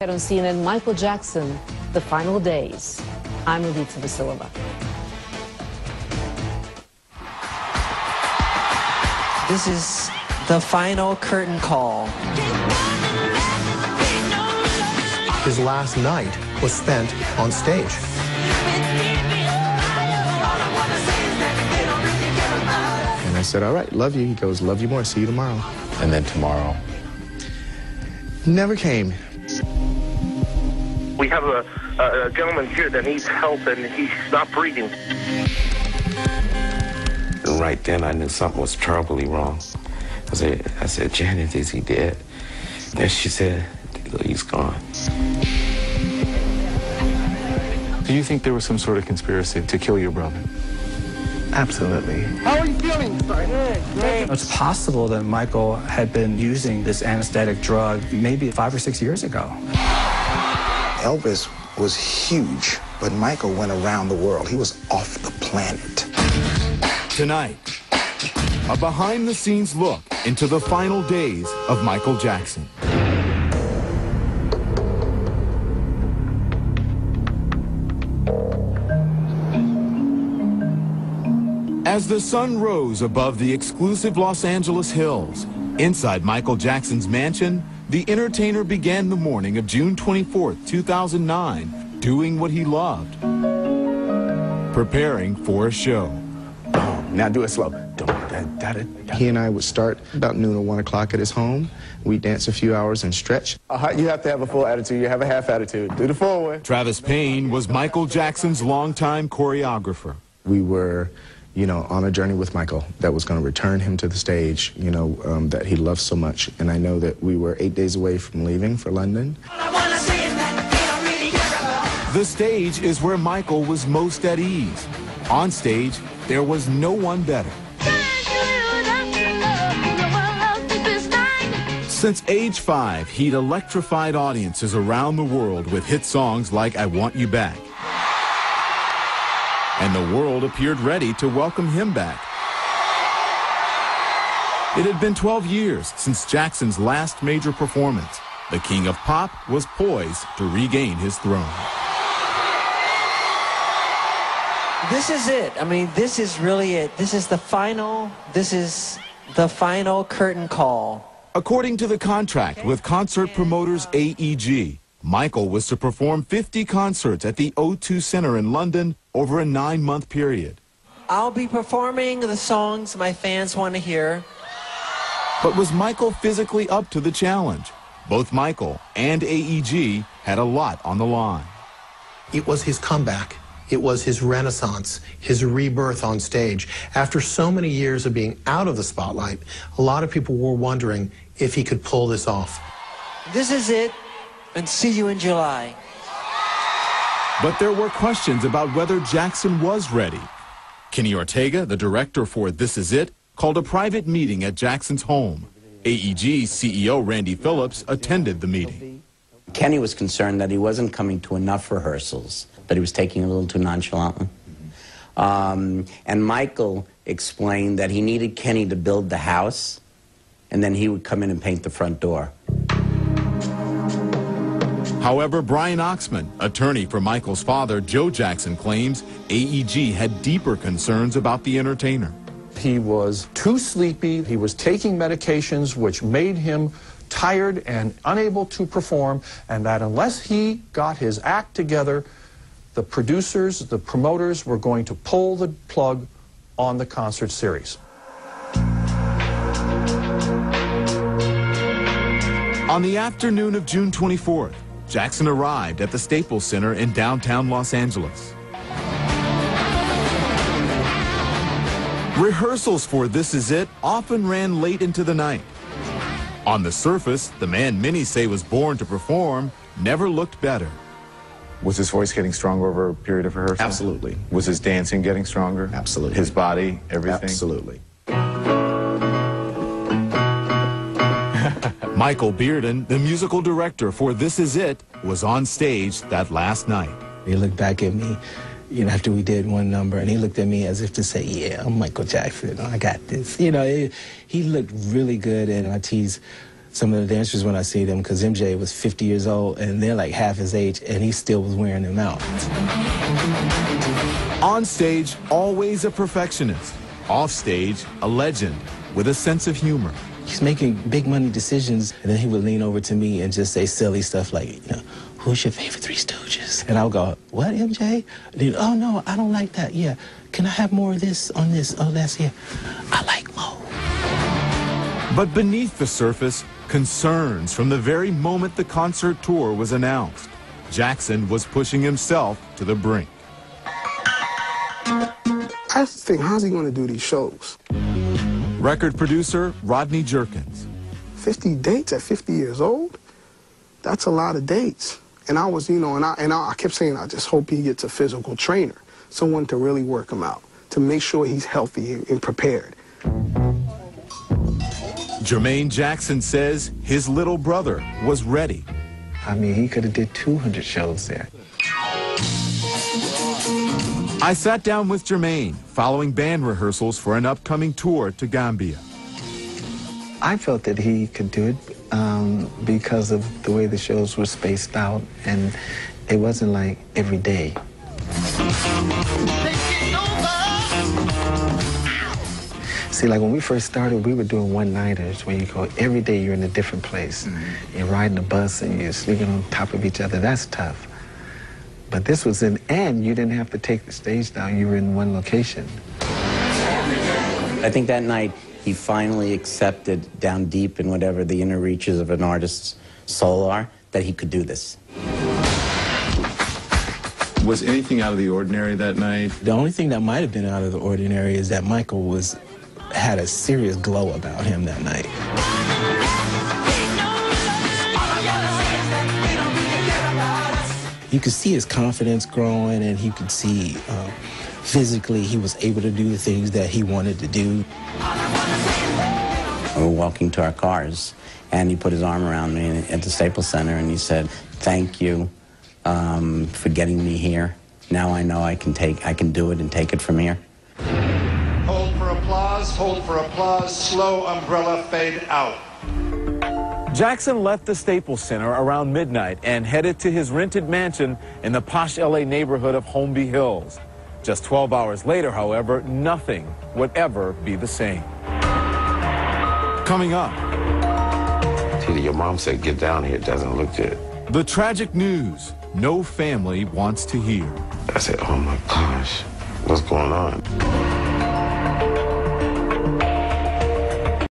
On CNN, Michael Jackson, The Final Days. I'm Elisa Vasilova. This is the final curtain call. His last night was spent on stage. And I said, all right, love you. He goes, love you more. See you tomorrow. And then tomorrow? Never came. We have a gentleman here that needs help, and he's not breathing. And right then, I knew something was terribly wrong. I said, Janet, is he dead? And she said, he's gone. Do you think there was some sort of conspiracy to kill your brother? Absolutely. How are you feeling? Great. It's possible that Michael had been using this anesthetic drug maybe 5 or 6 years ago. Elvis was huge, but Michael went around the world. He was off the planet. Tonight, a behind-the-scenes look into the final days of Michael Jackson. As the sun rose above the exclusive Los Angeles hills, inside Michael Jackson's mansion, the entertainer began the morning of June 24th, 2009, doing what he loved, preparing for a show. Now do it slow. He and I would start about noon or 1 o'clock at his home. We'd dance a few hours and stretch. You have to have a full attitude. You have a half attitude. Do the full one. Travis Payne was Michael Jackson's longtime choreographer. We were, on a journey with Michael that was going to return him to the stage, that he loved so much. And I know that we were 8 days away from leaving for London. The stage is where Michael was most at ease. On stage, there was no one better. Since age 5, he'd electrified audiences around the world with hit songs like I Want You Back. And the world appeared ready to welcome him back. It had been 12 years since Jackson's last major performance. The king of pop was poised to regain his throne. This is it. I mean, this is really it. This is the final curtain call. According to the contract with concert promoters AEG, Michael was to perform 50 concerts at the O2 Center in London over a 9-month period. I'll be performing the songs my fans want to hear. But was Michael physically up to the challenge? Both Michael and AEG had a lot on the line. It was his comeback. It was his renaissance, his rebirth on stage. After so many years of being out of the spotlight, a lot of people were wondering if he could pull this off. This is it, and see you in July. But there were questions about whether Jackson was ready. Kenny Ortega, the director for This Is It, called a private meeting at Jackson's home. AEG's CEO Randy Phillips attended the meeting. Kenny was concerned that he wasn't coming to enough rehearsals, that he was taking it a little too nonchalantly. And Michael explained that he needed Kenny to build the house, and then he would come in and paint the front door. However, Brian Oxman, attorney for Michael's father, Joe Jackson, claims AEG had deeper concerns about the entertainer. He was too sleepy. He was taking medications which made him tired and unable to perform, and that unless he got his act together, the producers, the promoters were going to pull the plug on the concert series. On the afternoon of June 24th, Jackson arrived at the Staples Center in downtown Los Angeles. Rehearsals for This Is It often ran late into the night. On the surface, the man many say was born to perform never looked better. Was his voice getting stronger over a period of rehearsal? Absolutely. Was his dancing getting stronger? Absolutely. His body, everything? Absolutely. Michael Bearden, the musical director for This Is It, was on stage that last night. He looked back at me, after we did one number, and he looked at me as if to say, yeah, I'm Michael Jackson. I got this. He looked really good, and I teased some of the dancers when I see them, because MJ was 50 years old and they're like half his age, and he still was wearing them out. On stage, always a perfectionist. Off stage, a legend with a sense of humor. He's making big money decisions, and then he would lean over to me and just say silly stuff like, you know, who's your favorite Three Stooges? And I'll go, what, MJ? And he'd, oh, no, I don't like that. Yeah, can I have more of this on this? Oh, that's here. I like Mo. But beneath the surface, concerns from the very moment the concert tour was announced. Jackson was pushing himself to the brink. I just think, how's he going to do these shows? Record producer Rodney Jerkins. 50 dates at 50 years old? That's a lot of dates. And I was, you know, and I kept saying, I just hope he gets a physical trainer, someone to really work him out, to make sure he's healthy and prepared. Jermaine Jackson says his little brother was ready. I mean, he could have did 200 shows there. I sat down with Jermaine following band rehearsals for an upcoming tour to Gambia. I felt that he could do it because of the way the shows were spaced out, and it wasn't like every day. See, like when we first started, we were doing one-nighters where you go every day, you're in a different place. You're riding a bus and you're sleeping on top of each other. That's tough. But this was and you didn't have to take the stage down. You were in one location. I think that night he finally accepted down deep in whatever the inner reaches of an artist's soul are, that he could do this. Was anything out of the ordinary that night? The only thing that might have been out of the ordinary is that Michael had a serious glow about him that night. You could see his confidence growing, and he could see physically he was able to do the things that he wanted to do. We were walking to our cars, and he put his arm around me at the Staples Center, and he said, "Thank you for getting me here. Now I know I can do it and take it from here." Hold for applause, hold for applause, slow umbrella fade out. Jackson left the Staples Center around midnight and headed to his rented mansion in the posh LA neighborhood of Holmby Hills. Just 12 hours later, however, nothing would ever be the same. Coming up. Your mom said, get down here, it doesn't look good. The tragic news no family wants to hear. I said, oh my gosh, what's going on?